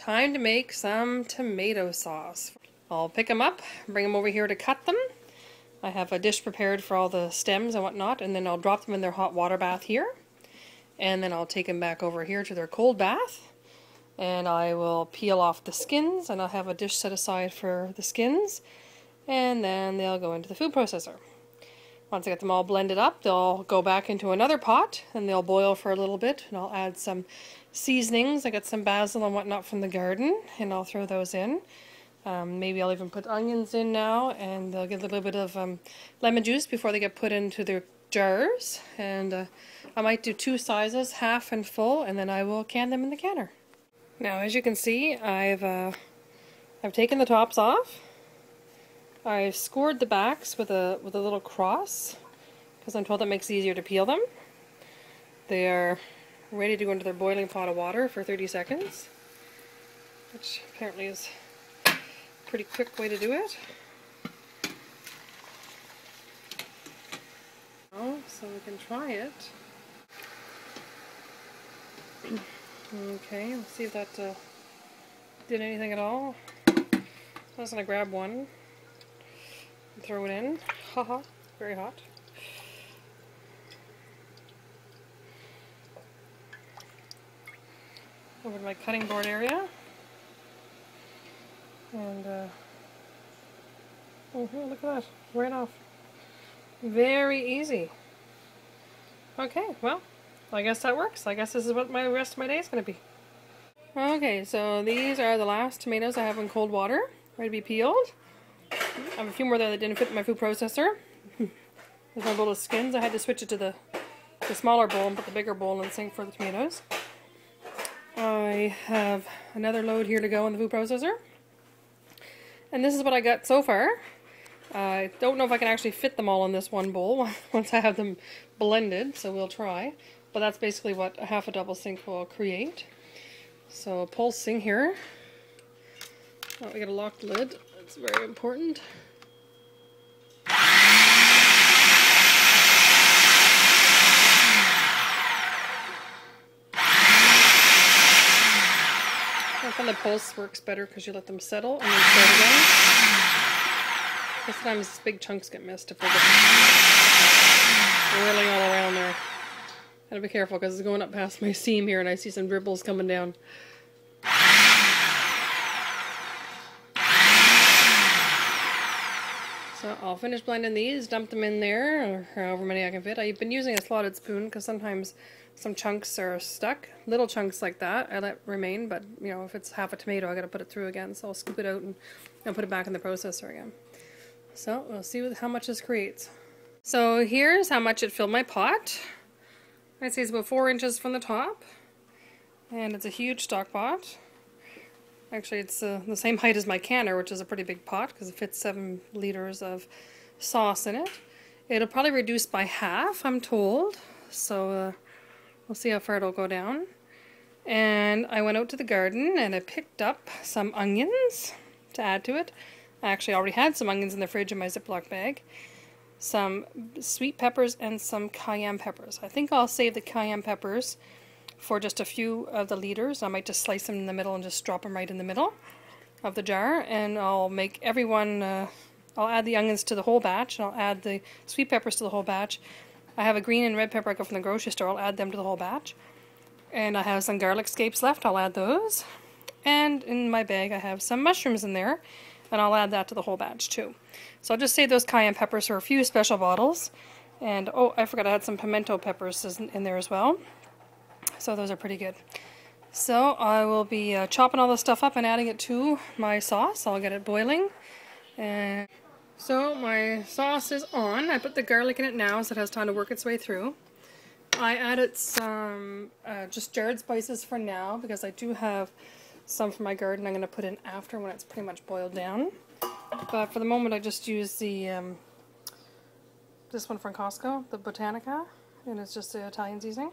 Time to make some tomato sauce. I'll pick them up, bring them over here to cut them. I have a dish prepared for all the stems and whatnot, and then I'll drop them in their hot water bath here. And then I'll take them back over here to their cold bath. And I will peel off the skins, and I'll have a dish set aside for the skins. And then they'll go into the food processor. Once I get them all blended up, they'll go back into another pot, and they'll boil for a little bit. And I'll add some seasonings. I got some basil and whatnot from the garden, and I'll throw those in. Maybe I'll even put onions in now, and they'll get a little bit of lemon juice before they get put into their jars. And I might do 2 sizes, half and full, and then I will can them in the canner. Now, as you can see, I've taken the tops off. I've scored the backs with a little cross, because I'm told that makes it easier to peel them. They are ready to go into their boiling pot of water for 30 seconds, which apparently is a pretty quick way to do it. So we can try it. Okay, let's see if that did anything at all. So I'm just going to grab one and throw it in. Haha, very hot. Over to my cutting board area. And, oh, look at that, right off. Very easy. Okay, well, I guess that works. I guess this is what my rest of my day is going to be. Okay, so these are the last tomatoes I have in cold water, ready to be peeled. I have a few more there that didn't fit in my food processor. There's my bowl of skins. I had to switch it to the smaller bowl and put the bigger bowl in the sink for the tomatoes. I have another load here to go in the food processor. And this is what I got so far. I don't know if I can actually fit them all in this one bowl once I have them blended, so we'll try. But that's basically what a half a double sink will create. So pulsing here. Oh, we got a locked lid. That's very important. I find the pulse works better because you let them settle and then start again. Sometimes big chunks get missed if they get whirling all around there. Gotta be careful because it's going up past my seam here and I see some dribbles coming down. So I'll finish blending these, dump them in there, or however many I can fit. I've been using a slotted spoon because sometimes some chunks are stuck. Little chunks like that I let remain, but you know, if it's half a tomato I gotta put it through again, so I'll scoop it out and put it back in the processor again. So we'll see how much this creates. So here's how much it filled my pot. I'd say it's about 4 inches from the top, and it's a huge stock pot. Actually, it's the same height as my canner, which is a pretty big pot because it fits 7 liters of sauce in it. It'll probably reduce by half, I'm told, so we'll see how far it'll go down. And I went out to the garden and I picked up some onions to add to it. I actually already had some onions in the fridge in my Ziploc bag. Some sweet peppers and some cayenne peppers. I think I'll save the cayenne peppers for just a few of the liters. I might just slice them in the middle and just drop them right in the middle of the jar. And I'll make everyone, I'll add the onions to the whole batch, and I'll add the sweet peppers to the whole batch. I have a green and red pepper I got from the grocery store. I'll add them to the whole batch. And I have some garlic scapes left. I'll add those. And in my bag I have some mushrooms in there, and I'll add that to the whole batch too. So I'll just save those cayenne peppers for a few special bottles. And oh, I forgot I had some pimento peppers in there as well. So those are pretty good. So I will be chopping all this stuff up and adding it to my sauce. I'll get it boiling. And so my sauce is on. I put the garlic in it now so it has time to work its way through. I added some just jarred spices for now because I do have some from my garden I'm going to put in after when it's pretty much boiled down. But for the moment I just use the this one from Costco, the Botanica, and it's just the Italian seasoning.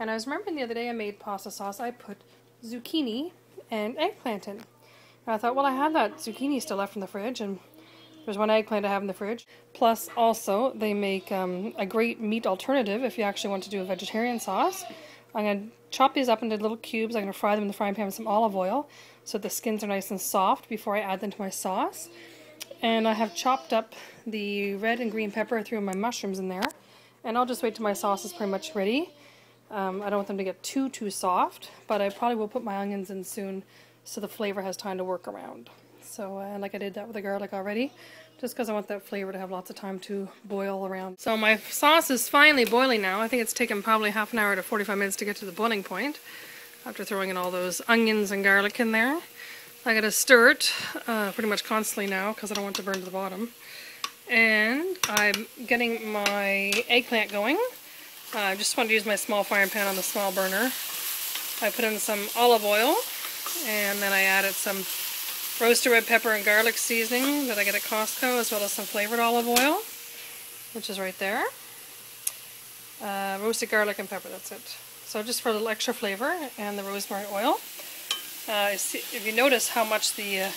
And I was remembering the other day I made pasta sauce. I put zucchini and eggplant in. And I thought, well, I had that zucchini still left in the fridge, and there's one eggplant I have in the fridge. Plus, also, they make a great meat alternative if you actually want to do a vegetarian sauce. I'm going to chop these up into little cubes. I'm going to fry them in the frying pan with some olive oil so the skins are nice and soft before I add them to my sauce. And I have chopped up the red and green pepper. I threw my mushrooms in there. And I'll just wait till my sauce is pretty much ready. I don't want them to get too soft, but I probably will put my onions in soon so the flavor has time to work around. So, like I did that with the garlic already, just because I want that flavor to have lots of time to boil around. So my sauce is finally boiling now. I think it's taken probably half an hour to 45 minutes to get to the boiling point after throwing in all those onions and garlic in there. I gotta stir it pretty much constantly now because I don't want it to burn to the bottom. And I'm getting my eggplant going. I just wanted to use my small frying pan on the small burner. I put in some olive oil, and then I added some roasted red pepper and garlic seasoning that I get at Costco, as well as some flavored olive oil, which is right there. Roasted garlic and pepper, that's it. So just for a little extra flavor, and the rosemary oil. If you notice how much the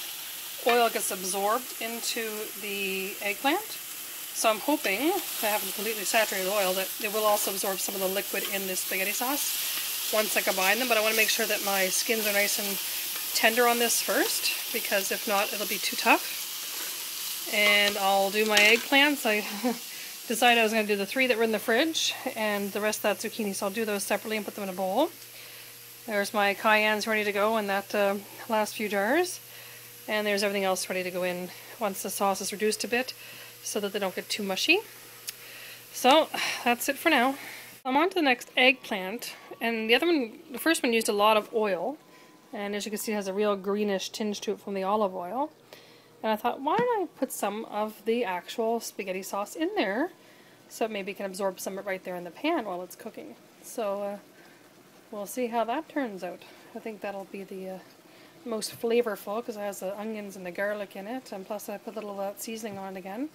oil gets absorbed into the eggplant, so I'm hoping, I haven't completely saturated oil, that it will also absorb some of the liquid in this spaghetti sauce once I combine them, but I want to make sure that my skins are nice and tender on this first, because if not, it'll be too tough. And I'll do my eggplants. I decided I was going to do the 3 that were in the fridge, and the rest of that zucchini, so I'll do those separately and put them in a bowl. There's my cayennes ready to go in that last few jars, and there's everything else ready to go in once the sauce is reduced a bit, so that they don't get too mushy. So that's it for now. I'm on to the next eggplant, and the first one used a lot of oil, and as you can see it has a real greenish tinge to it from the olive oil. And I thought, why don't I put some of the actual spaghetti sauce in there, so maybe it can absorb some of it right there in the pan while it's cooking. So we'll see how that turns out. I think that'll be the most flavorful because it has the onions and the garlic in it, and plus I put a little of that seasoning on again.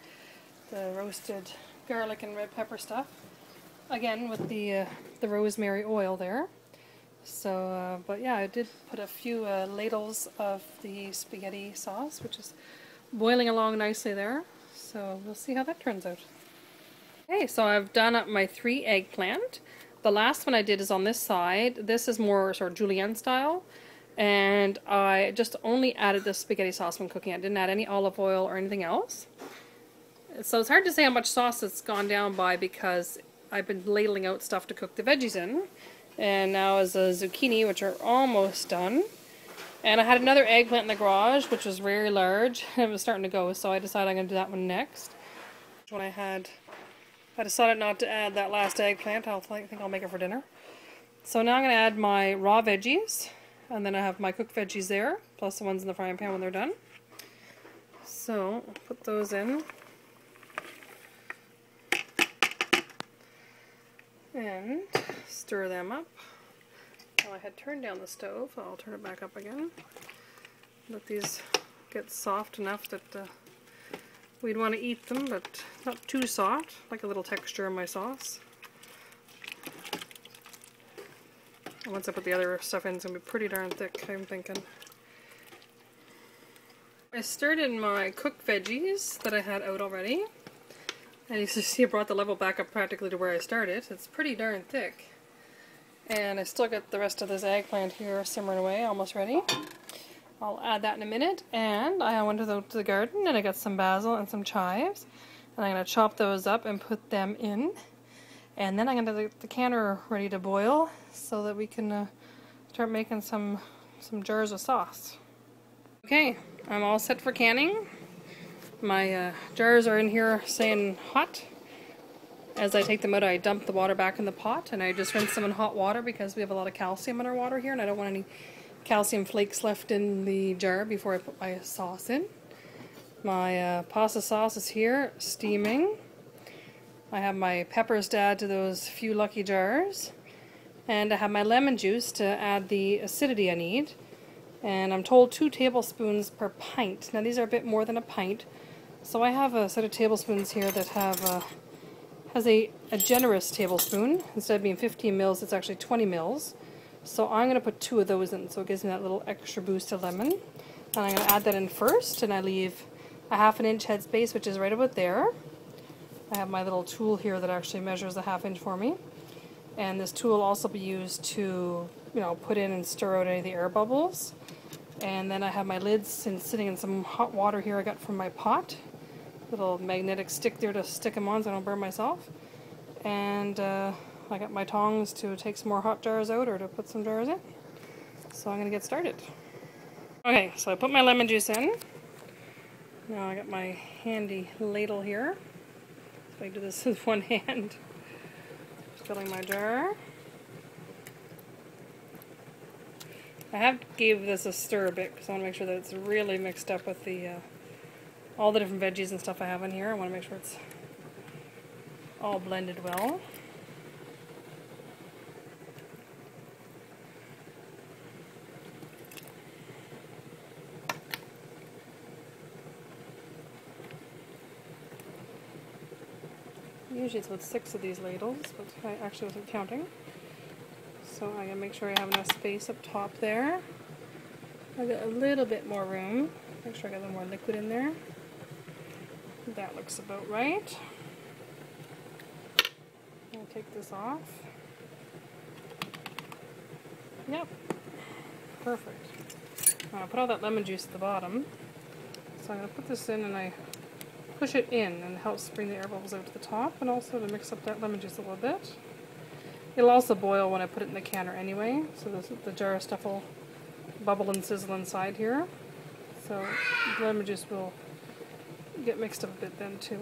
The roasted garlic and red pepper stuff, again with the rosemary oil there. So, but yeah, I did put a few ladles of the spaghetti sauce, which is boiling along nicely there. So we'll see how that turns out. Okay, so I've done up my 3 eggplant. The last one I did is on this side. This is more sort of julienne style, and I just only added the spaghetti sauce when cooking. I didn't add any olive oil or anything else. So it's hard to say how much sauce it's gone down by because I've been ladling out stuff to cook the veggies in. And now is the zucchini, which are almost done. And I had another eggplant in the garage, which was very large. It was starting to go, so I decided I'm going to do that one next. When I decided not to add that last eggplant. I think I'll make it for dinner. So now I'm going to add my raw veggies. And then I have my cooked veggies there, plus the ones in the frying pan when they're done. So I'll put those in. And stir them up. Now I had turned down the stove, I'll turn it back up again. Let these get soft enough that we'd want to eat them, but not too soft, like a little texture in my sauce. And once I put the other stuff in, it's going to be pretty darn thick, I'm thinking. I stirred in my cooked veggies that I had out already. And you can see I brought the level back up practically to where I started. It's pretty darn thick. And I still got the rest of this eggplant here simmering away, almost ready. I'll add that in a minute. And I went to the garden and I got some basil and some chives. And I'm going to chop those up and put them in. And then I'm going to get the canner ready to boil so that we can start making some jars of sauce. Okay, I'm all set for canning. My jars are in here saying hot. As I take them out, I dump the water back in the pot, and I just rinse them in hot water because we have a lot of calcium in our water here, and I don't want any calcium flakes left in the jar before I put my sauce in. My pasta sauce is here, steaming. I have my peppers to add to those few lucky jars. And I have my lemon juice to add the acidity I need. And I'm told 2 tablespoons per pint. Now these are a bit more than a pint. So I have a set of tablespoons here that has a generous tablespoon. Instead of being 15 mils, it's actually 20 mils. So I'm going to put 2 of those in, so it gives me that little extra boost of lemon. And I'm going to add that in first, and I leave a 1/2 inch headspace, which is right about there. I have my little tool here that actually measures the 1/2 inch for me. And this tool will also be used to, put in and stir out any of the air bubbles. And then I have my lids sitting in some hot water here I got from my pot. Little magnetic stick there to stick them on so I don't burn myself. And I got my tongs to take some more hot jars out or to put some jars in. So I'm going to get started. Okay, so I put my lemon juice in. Now I got my handy ladle here. So I do this with one hand. Filling my jar. I have gave this a stir a bit because I want to make sure that it's really mixed up with the all the different veggies and stuff I have in here. I want to make sure it's all blended well. Usually it's about 6 of these ladles, but I actually wasn't counting. So I gotta make sure I have enough space up top there. I got a little bit more room. Make sure I got a little more liquid in there. That looks about right. I'll take this off. Yep, perfect. Now I put all that lemon juice at the bottom. So I'm gonna put this in and I push it in, and it helps bring the air bubbles out to the top, and also to mix up that lemon juice a little bit. It'll also boil when I put it in the canner anyway, so the jar of stuff will bubble and sizzle inside here. So the lemon juice will get mixed up a bit then too.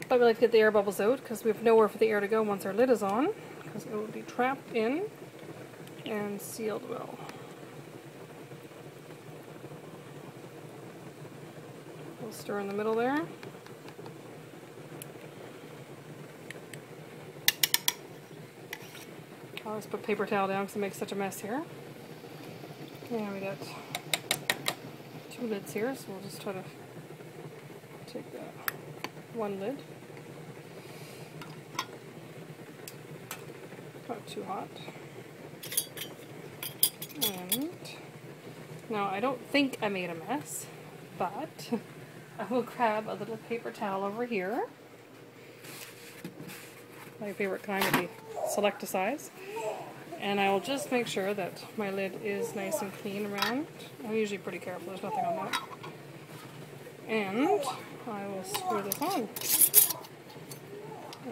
But we like to get the air bubbles out because we have nowhere for the air to go once our lid is on, because it will be trapped in and sealed well. We'll stir in the middle there. I'll just put paper towel down because it makes such a mess here. And we got 2 lids here, so we'll just try to take that one lid. Not too hot. And now I don't think I made a mess, but I will grab a little paper towel over here. My favorite kind would be select a size. And I will just make sure that my lid is nice and clean around. I'm usually pretty careful, there's nothing on that. And I will screw this on.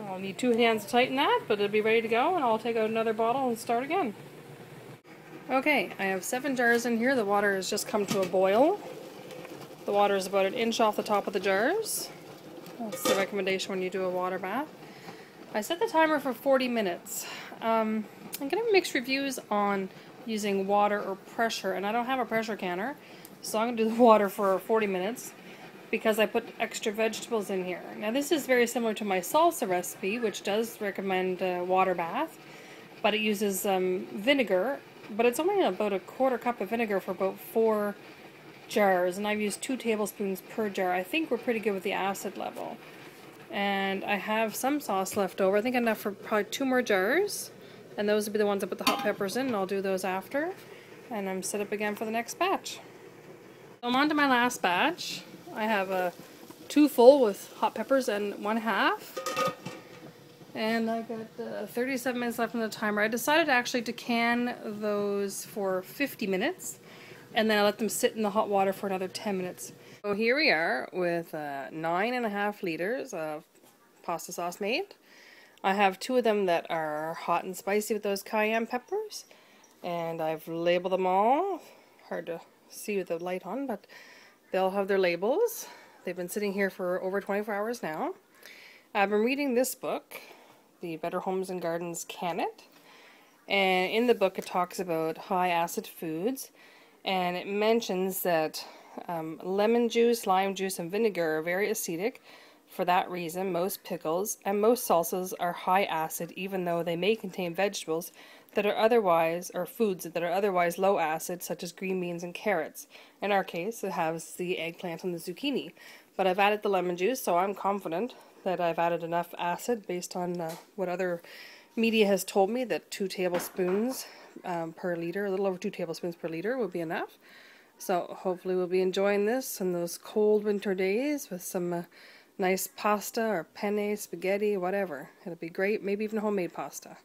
I'll need 2 hands to tighten that, but it'll be ready to go, and I'll take out another bottle and start again. Okay, I have 7 jars in here. The water has just come to a boil. The water is about 1 inch off the top of the jars. That's the recommendation when you do a water bath. I set the timer for 40 minutes. I'm getting mixed reviews on using water or pressure, and I don't have a pressure canner, so I'm going to do the water for 40 minutes because I put extra vegetables in here. Now this is very similar to my salsa recipe, which does recommend a water bath, but it uses vinegar, but it's only about 1/4 cup of vinegar for about 4 jars, and I've used 2 tablespoons per jar. I think we're pretty good with the acid level. And I have some sauce left over. I think enough for probably 2 more jars. And those will be the ones I put the hot peppers in, and I'll do those after. And I'm set up again for the next batch. So I'm on to my last batch. I have 2 full with hot peppers and 1/2. And I've got 37 minutes left on the timer. I decided actually to can those for 50 minutes. And then I let them sit in the hot water for another 10 minutes. So here we are with 9.5 liters of pasta sauce made. I have 2 of them that are hot and spicy with those cayenne peppers. And I've labeled them all. Hard to see with the light on, but they all have their labels. They've been sitting here for over 24 hours now. I've been reading this book, the Better Homes and Gardens Can It. And in the book it talks about high acid foods. And it mentions that lemon juice, lime juice, and vinegar are very acidic. For that reason, most pickles and most salsas are high acid, even though they may contain vegetables that are otherwise, or foods that are otherwise low acid, such as green beans and carrots. In our case, it has the eggplant and the zucchini. But I've added the lemon juice, so I'm confident that I've added enough acid based on what other media has told me, that 2 tablespoons per liter, a little over 2 tablespoons per liter will be enough. So hopefully we'll be enjoying this in those cold winter days with some nice pasta or penne, spaghetti, whatever. It'll be great, maybe even homemade pasta.